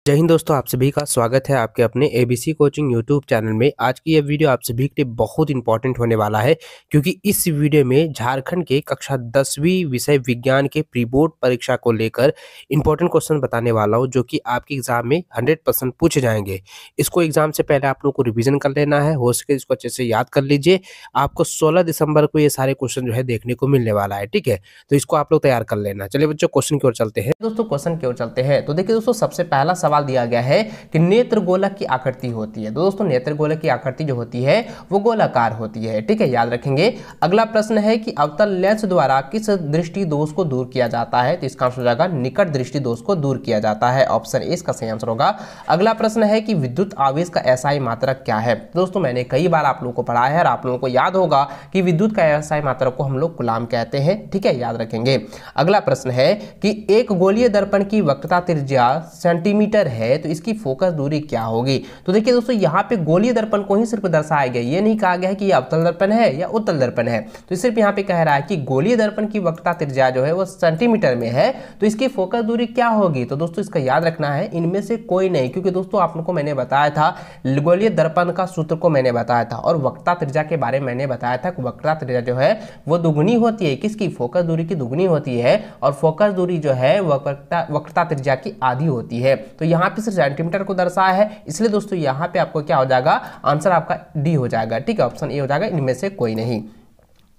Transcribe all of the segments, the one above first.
जय हिंद दोस्तों, आप सभी का स्वागत है आपके अपने एबीसी कोचिंग यूट्यूब चैनल में। आज की ये वीडियो आप सभी के लिए बहुत इंपॉर्टेंट होने वाला है, क्योंकि इस वीडियो में झारखंड के कक्षा 10वीं विषय विज्ञान के प्री बोर्ड परीक्षा को लेकर इंपॉर्टेंट क्वेश्चन बताने वाला हूं, जो कि आपके एग्जाम में 100% पूछे जाएंगे। इसको एग्जाम से पहले आप लोग को रिविजन कर लेना है, हो सके इसको अच्छे से याद कर लीजिए। आपको 16 दिसंबर को ये सारे क्वेश्चन जो है देखने को मिलने वाला है, ठीक है। तो इसको आप लोग तैयार कर लेना। चलिए बच्चों, क्वेश्चन की ओर चलते हैं। दोस्तों क्वेश्चन की ओर चलते हैं तो देखिए दोस्तों, सबसे पहला सवाल दिया गया है कि नेत्र गोलक की आकृति होती है। दोस्तों नेत्र गोलक की आकृति जो होती है वो गोलाकार होती है, ठीक है, याद रखेंगे। अगला प्रश्न है कि अवतल लेंस द्वारा किस दृष्टि दोष को दूर किया जाता है, तो इसका आंसर हो जाएगा निकट दृष्टि दोष को दूर किया जाता है। ऑप्शन ए इसका सही आंसर होगा। अगला प्रश्न है कि विद्युत आवेश का एसआई मात्रक क्या है। दोस्तों मैंने कई बार आप लोगों को पढ़ाया है और आप लोगों को याद होगा कि विद्युत का एसआई मात्रक को हम लोग कूलाम कहते हैं, ठीक है, याद रखेंगे। अगला प्रश्न है कि एक गोलीय दर्पण की वक्रता त्रिज्या सेंटीमीटर है, तो इसकी फोकस दूरी क्या होगी। तो देखिए दोस्तों, यहाँ पे गोलीय दर्पण को ही सिर्फ दर्शाया गया, ये नहीं कहा गया है कि ये अवतल दर्पण है या उत्तल दर्पण है। तो सिर्फ यहाँ पे कह रहा है कि गोलीय दर्पण की वक्रता त्रिज्या जो है वो सेंटीमीटर में है, तो इसकी फोकस दूरी क्या होगी। तो दोस्तों इसका याद रखना है इनमें से कोई नहीं, क्योंकि दोस्तों आप लोगों को मैंने बताया था गोलीय दर्पण का सूत्र को मैंने बताया था, और वक्रता त्रिज्या के बारे में मैंने बताया था कि वक्रता त्रिज्या जो है वो दुगुनी होती है, किसकी, फोकस दूरी की दुगुनी होती है, और फोकस दूरी जो है वक्रता त्रिज्या की आधी होती है। तो यहाँ पे सिर्फ सेंटीमीटर को दर्शाया है, इसलिए दोस्तों यहाँ पे आपको क्या हो जाएगा, आंसर आपका डी हो जाएगा, ठीक है, ऑप्शन ए हो जाएगा, इनमें से कोई नहीं।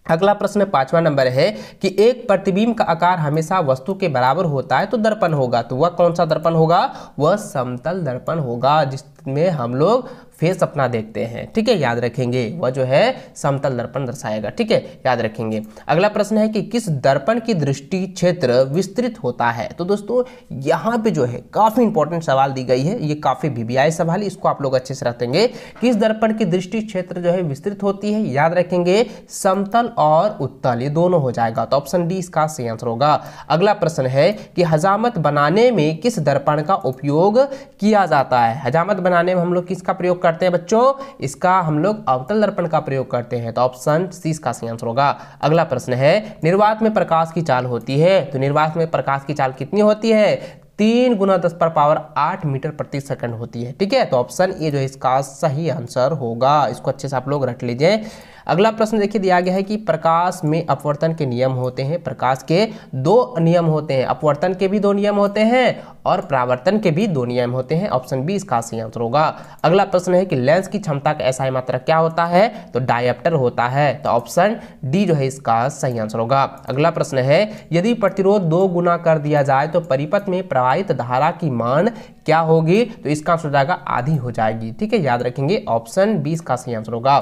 अगला प्रश्न 5वां नंबर है कि एक प्रतिबिंब का आकार हमेशा वस्तु के बराबर होता है तो दर्पण होगा, तो वह कौन सा दर्पण होगा, वह समतल दर्पण होगा, जिसमें हम लोग फेस अपना देखते हैं, ठीक है, याद रखेंगे, वह जो है समतल दर्पण दर्शाएगा, ठीक है, याद रखेंगे। अगला प्रश्न है कि किस दर्पण की दृष्टि क्षेत्र विस्तृत होता है। तो दोस्तों यहाँ पे जो है काफी इंपॉर्टेंट सवाल दी गई है, ये काफी वीवीआई सवाल है, इसको आप लोग अच्छे से रखेंगे। किस दर्पण की दृष्टि क्षेत्र जो है विस्तृत होती है, याद रखेंगे समतल और उत्तल, ये दोनों हो जाएगा, तो ऑप्शन डी इसका सही आंसर होगा। अगला प्रश्न है कि हजामत बनाने में किस दर्पण का उपयोग किया जाता है। हजामत बनाने में हम लोग किसका प्रयोग करते हैं बच्चों, इसका हम लोग अवतल दर्पण का प्रयोग करते हैं, तो ऑप्शन सी इसका सही आंसर होगा। अगला प्रश्न है निर्वात में प्रकाश की चाल होती है, तो निर्वात में प्रकाश की चाल कितनी होती है, 3 × 10⁸ मीटर प्रति सेकंड होती है, ठीक है, तो ऑप्शन ए जो है इसका सही आंसर होगा। इसको अच्छे से आप लोग रट लीजिए। अगला प्रश्न देखिए दिया गया है कि प्रकाश में अपवर्तन के नियम होते हैं। प्रकाश के 2 नियम होते हैं, अपवर्तन के भी 2 नियम होते हैं और परावर्तन के भी 2 नियम होते हैं, ऑप्शन बी इसका सही आंसर होगा। अगला प्रश्न है कि लेंस की क्षमता का एसआई मात्रक क्या होता है, तो डायप्टर होता है, तो ऑप्शन डी जो है इसका सही आंसर होगा। अगला प्रश्न है यदि प्रतिरोध 2 गुना कर दिया जाए तो परिपथ में प्रवाहित धारा की मान क्या होगी, तो इसका आंसर हो जाएगा आधी हो जाएगी, ठीक है, याद रखेंगे, ऑप्शन बी इसका सही आंसर होगा।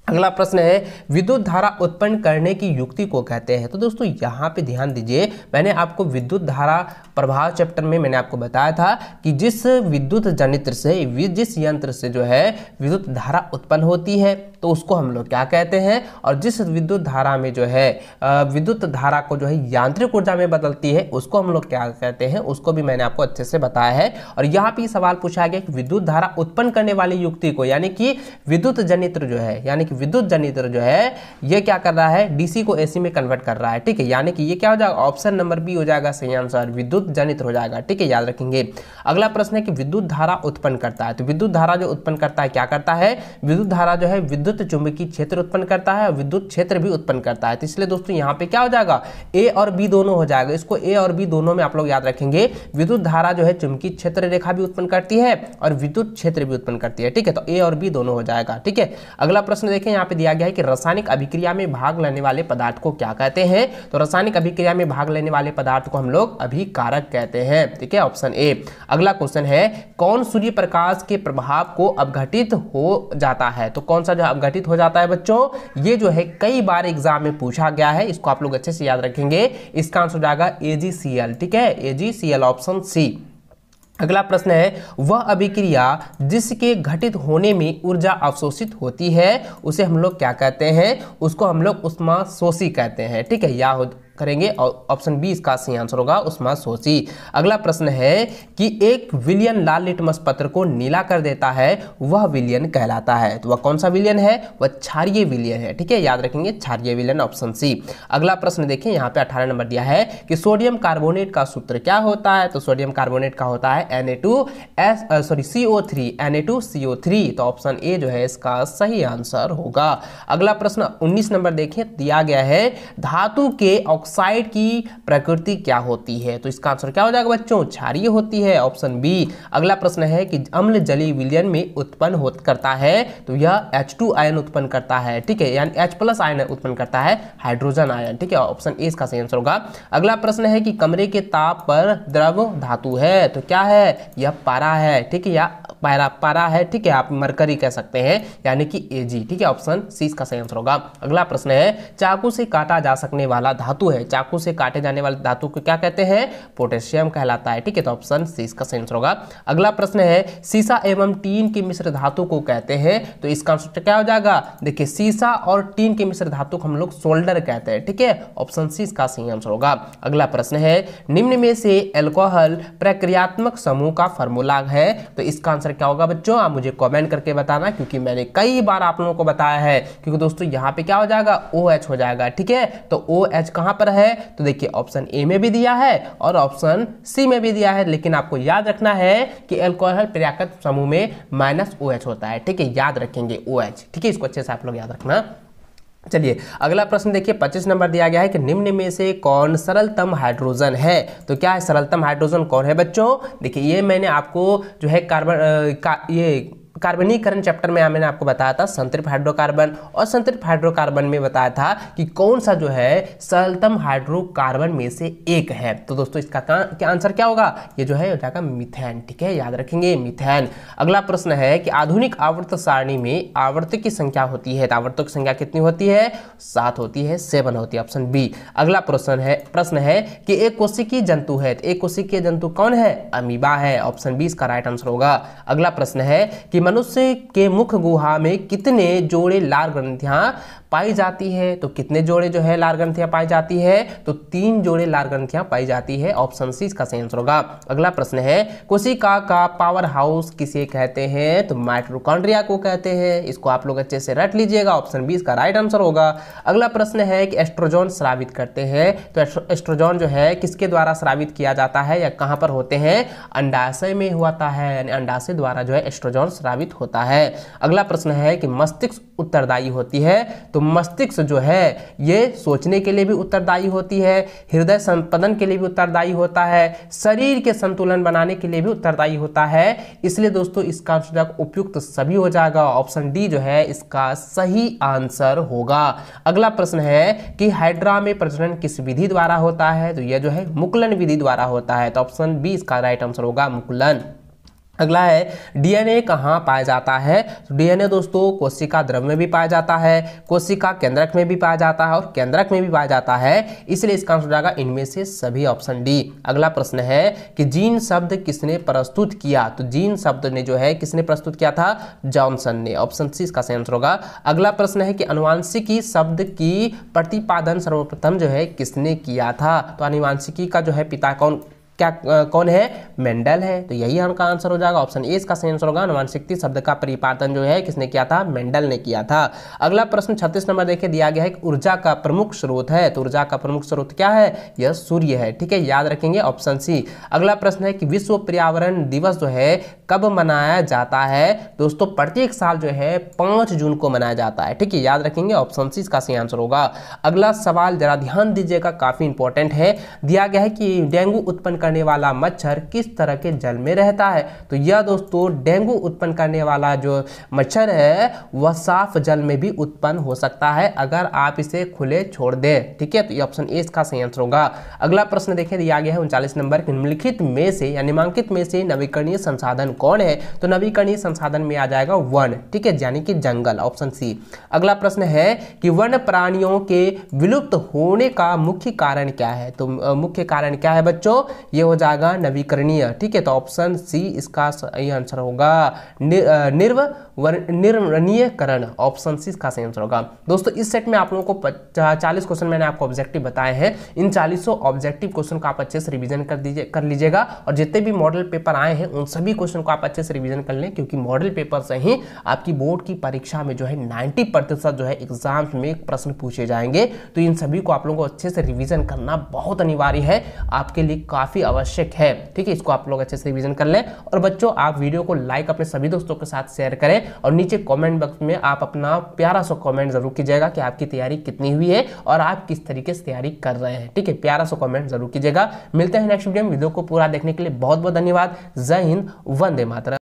अगला प्रश्न है विद्युत धारा उत्पन्न करने की युक्ति को कहते हैं। तो दोस्तों यहाँ पे ध्यान दीजिए, मैंने आपको विद्युत धारा प्रभाव चैप्टर में मैंने आपको बताया था कि जिस विद्युत जनित्र से, जिस यंत्र से जो है विद्युत धारा उत्पन्न होती है तो उसको हम लोग क्या कहते हैं, और जिस विद्युत धारा में जो है विद्युत धारा को जो है यांत्रिक ऊर्जा में बदलती है उसको हम लोग क्या कहते हैं, उसको भी मैंने आपको अच्छे से बताया है। और यहाँ पे सवाल पूछा गया कि विद्युत धारा उत्पन्न करने वाली युक्ति को, यानी कि विद्युत जनित्र जो है, यानी कि विद्युत जनित्र जो है ये क्या कर रहा है, डीसी को एसी में कन्वर्ट कर रहा है, ठीक है, यानी कि ये क्या हो जाएगा, ऑप्शन नंबर बी हो जाएगा सही आंसर, विद्युत जनित्र हो जाएगा, ठीक है, याद रखेंगे। अगला प्रश्न है कि विद्युत धारा उत्पन्न करता है। तो विद्युत धारा जो उत्पन्न करता है क्या करता है, विद्युत धारा जो है विद्युत चुंबकीय क्षेत्र उत्पन्न करता है और विद्युत क्षेत्र भी उत्पन्न करता है। तो इसलिए दोस्तों यहाँ पे क्या हो जाएगा, ए और बी दोनों हो जाएगा। इसको ए और बी दोनों में आप लोग याद रखेंगे, विद्युत धारा जो है चुंबकीय क्षेत्र रेखा भी उत्पन्न करती है और विद्युत क्षेत्र भी उत्पन्न करती है, ठीक है, तो ए और बी दोनों हो जाएगा, ठीक है। अगला प्रश्न देखें, यहाँ पे दिया गया है कि रासायनिक अभिक्रिया में भाग लेने वाले पदार्थ को क्या कहते हैं। तो रासायनिक अभिक्रिया में भाग लेने वाले पदार्थ को हम लोग अभिकारक कहते हैं, ठीक है, ऑप्शन ए। अगला क्वेश्चन है कौन सूर्य प्रकाश के प्रभाव को अपघटित हो जाता है। तो कौन सा जो अपघटित हो जाता है बच्चों, ये जो है कई बार एग्जाम में पूछा गया है, इसको आप लोग अच्छे से याद रखेंगे। इसका आंसर हो जाएगा AgCl, ठीक है, AgCl, ऑप्शन सी। अगला प्रश्न है वह अभिक्रिया जिसके घटित होने में ऊर्जा अवशोषित होती है उसे हम लोग क्या कहते हैं, उसको हम लोग ऊष्मा शोषी कहते हैं, ठीक है, करेंगे और ऑप्शन बी इसका सही आंसर होगा उस्मासोसी। अगला प्रश्न है कि एक विलयन लाल लिटमस पत्र को नीला कर देता है, वह विलयन कहलाता है। तो वह कौन सा विलयन है? वह क्षारीय विलयन है। ठीक है, याद रखेंगे क्षारीय विलयन, ऑप्शन सी। अगला प्रश्न देखिए, यहाँ पे 18 नंबर दिया है कि सोडियम कार्बोनेट का सूत्र क्या होता है? तो सोडियम कार्बोनेट का होता है CO3 Na2CO3। तो ऑप्शन ए जो है इसका सही आंसर होगा। अगला प्रश्न 19 नंबर देखिए, दिया गया है धातु के ऑक्साइड की प्रकृति क्या होती है? तो इसका आंसर क्या हो जाएगा बच्चों? क्षारीय होती है, ऑप्शन बी। अगला प्रश्न है कि अम्ल जलीय विलयन में उत्पन्न करता है, तो यह H2 आयन उत्पन्न करता है। ठीक है, यानी H+ आयन उत्पन्न करता है, हाइड्रोजन आयन। ठीक है, ऑप्शन ए इसका सही आंसर होगा। अगला प्रश्न है कि कमरे के ताप पर द्रव धातु है, तो क्या है? यह पारा है। ठीक है, या पारा है। ठीक है, आप मरकरी कह सकते हैं, यानी कि Ag। ठीक है, ऑप्शन सी इसका सही आंसर होगा। अगला प्रश्न है चाकू से काटा जा सकने वाला धातु है, चाकू से काटे जाने वाले धातु को क्या कहते हैं? पोटेशियम कहलाता है। ठीक है, तो ऑप्शन सी इसका सही आंसर होगा। अगला प्रश्न है सीसा एवं टीन की मिश्र धातु को कहते हैं, तो इसका आंसर क्या हो जाएगा? देखिए, सीसा और टीन के मिश्र धातु को हम लोग सोल्डर कहते हैं। ठीक है, ऑप्शन सी इसका सही आंसर होगा। अगला प्रश्न है निम्न में से एल्कोहल प्रक्रियात्मक समूह का फार्मूला है, तो इसका आंसर क्या होगा बच्चों? आप मुझे कमेंट करके बताना, क्योंकि मैंने कई बार आप लोगों को बताया है। क्योंकि दोस्तों यहाँ पे क्या हो जाएगा? OH हो जाएगा। ठीक है, तो OH कहां पर है? तो देखिए, ऑप्शन ए में भी दिया है और ऑप्शन सी में भी दिया है, लेकिन आपको याद रखना है कि एल्कोहल प्रक्रियात्मक समूह में -OH होता है। ठीक है, याद रखेंगे OH। ठीक है, इसको अच्छे से आप लोग याद रखना। चलिए अगला प्रश्न देखिए, 25 नंबर दिया गया है कि निम्न में से कौन सरलतम हाइड्रोजन है? तो क्या है सरलतम हाइड्रोजन कौन है बच्चों? देखिए, ये मैंने आपको जो है कार्बनीकरण चैप्टर में मैंने आपको बताया था संतृप्त हाइड्रोकार्बन, और संतृप्त हाइड्रोकार्बन में बताया था कि कौन सा जो है सरलतम हाइड्रोकार्बन में से एक है। तो दोस्तों इसका क्या आंसर क्या होगा? ये जो है हो जाएगा मीथेन। ठीक है, याद रखेंगे मीथेन। अगला प्रश्न है कि आधुनिक आवर्त सारणी में आवर्तक की संख्या होती है, तो आवर्तक की संख्या कितनी होती है? 7 होती है, 7 होती है, ऑप्शन बी। अगला प्रश्न है कि एक कोशिकीय जंतु है, तो एक कोशिकीय जंतु कौन है? अमीबा है, ऑप्शन बी इसका राइट आंसर होगा। अगला प्रश्न है कि मनुष्य के मुख गुहा में कितने जोड़े लाल ग्रंथियां पाई जाती है? तो कितने जोड़े जो है लाल ग्रंथियां पाई जाती है? तो 3 जोड़े लाल ग्रंथियां पाई जाती है, ऑप्शन सी इसका सही आंसर होगा। अगला प्रश्न है कोशिका का पावर हाउस किसे कहते हैं? तो माइटोकॉन्ड्रिया को कहते हैं। इसको आप लोग अच्छे से रट लीजिएगा, ऑप्शन बी इसका राइट आंसर होगा। अगला प्रश्न है कि एस्ट्रोजन स्रावित करते हैं, तो एस्ट्रोजन जो है किसके द्वारा स्रावित किया जाता है या कहां पर होते हैं? अंडाशय में होता है, यानी अंडाशय द्वारा जो है एस्ट्रोजन स्रावित होता है। अगला प्रश्न है कि मस्तिष्क उत्तरदायी होती है, तो मस्तिष्क जो है ये सोचने के लिए भी उत्तरदायी होती है, हृदय संपदन के लिए भी उत्तरदायी होता है, शरीर के संतुलन बनाने के लिए भी उत्तरदायी होता है। इसलिए दोस्तों इसका आंसर उपयुक्त सभी हो जाएगा, ऑप्शन डी जो है इसका सही आंसर होगा। अगला प्रश्न है कि हाइड्रा में प्रजनन किस विधि द्वारा होता है? तो यह जो है मुकुलन विधि द्वारा होता है, तो ऑप्शन बी इसका राइट आंसर होगा, मुकुलन। अगला है डीएनए कहाँ पाया जाता है? तो डीएनए दोस्तों कोशिका द्रव में भी पाया जाता है, कोशिका केंद्रक में भी पाया जाता है और केंद्रक में भी पाया जाता है, इसलिए इसका आंसर हो जाएगा इनमें से सभी, ऑप्शन डी। अगला प्रश्न है कि जीन शब्द किसने प्रस्तुत किया? तो जीन शब्द ने जो है किसने प्रस्तुत किया था? जॉनसन ने, ऑप्शन सी इसका सही आंसर होगा। अगला प्रश्न है कि अनुवांशिकी शब्द की प्रतिपादन सर्वप्रथम जो है किसने किया था? तो अनुवांशिकी का जो है पिता कौन है? मेंडल है, तो यही हमका आंसर हो जाएगा, ऑप्शन ए इसका सही आंसर होगा। अनुवांशिकी शब्द का प्रतिपादन जो है किसने किया था? मेंडल ने किया था। अगला प्रश्न 36 नंबर देखिए, दिया गया है कि ऊर्जा का प्रमुख स्रोत है, तो ऊर्जा का प्रमुख स्रोत क्या है? यह सूर्य है। ठीक है, याद रखेंगे, ऑप्शन सी। अगला प्रश्न है कि विश्व पर्यावरण दिवस जो है कब मनाया जाता है? दोस्तों प्रत्येक साल जो है 5 जून को मनाया जाता है। ठीक है, याद रखेंगे, ऑप्शन सी इसका सही आंसर होगा। अगला सवाल जरा ध्यान दीजिएगा, काफी इंपॉर्टेंट है। दिया गया है कि डेंगू उत्पन्न करने वाला मच्छर किस तरह के जल में रहता है? तो यह दोस्तों डेंगू उत्पन्न करने वाला जो मच्छर है वह साफ जल में भी उत्पन्न हो सकता है अगर आप इसे खुले छोड़ दें। ठीक है, तो ये ऑप्शन ए इसका सही आंसर होगा। अगला प्रश्न देखिए, दिया गया है 39 नंबर, निम्नलिखित में से या निम्नांकित में से नवीकरणीय संसाधन कौन है? तो नवीकरणीय संसाधन में आ जाएगा वन। ठीक है, यानी कि जंगल, ऑप्शन सी। अगला प्रश्न है कि वन्य प्राणियों के विलुप्त होने का मुख्य कारण क्या है? तो मुख्य कारण क्या है बच्चों? ये हो जाएगा नवीकरणीय। ठीक है, तो ऑप्शन सी इसका सही आंसर होगा। निर्वरणीयकरण, ऑप्शन सी इसका सही आंसर होगा। दोस्तों इस सेट में आप लोगों को 40 क्वेश्चन मैंने आपको ऑब्जेक्टिव बताए हैं। इन 40 ऑब्जेक्टिव क्वेश्चन को आप अच्छे से रिवीजन कर लीजिएगा, और जितने भी मॉडल पेपर आए हैं उन सभी क्वेश्चन को आप अच्छे से रिवीजन कर लें, क्योंकि मॉडल पेपर से ही आपकी बोर्ड की परीक्षा में जो है 90% जो है एग्जाम्स में प्रश्न पूछे जाएंगे। तो इन सभी को आप लोगों को अच्छे से रिवीजन करना बहुत अनिवार्य है, आपके लिए काफी आवश्यक है। ठीक है, इसको आप लोग अच्छे से रिवीजन कर लें। और बच्चों आप वीडियो को लाइक अपने सभी दोस्तों के साथ शेयर करें, और नीचे कमेंट बॉक्स में आप अपना प्यारा सा कमेंट जरूर कीजिएगा कि आपकी तैयारी कितनी हुई है और आप किस तरीके से तैयारी कर रहे हैं। ठीक है, प्यारा सा कमेंट जरूर कीजिएगा। मिलते हैं नेक्स्ट वीडियो में। वीडियो को पूरा देखने के लिए बहुत बहुत धन्यवाद। जय हिंद, वंदे मातरम।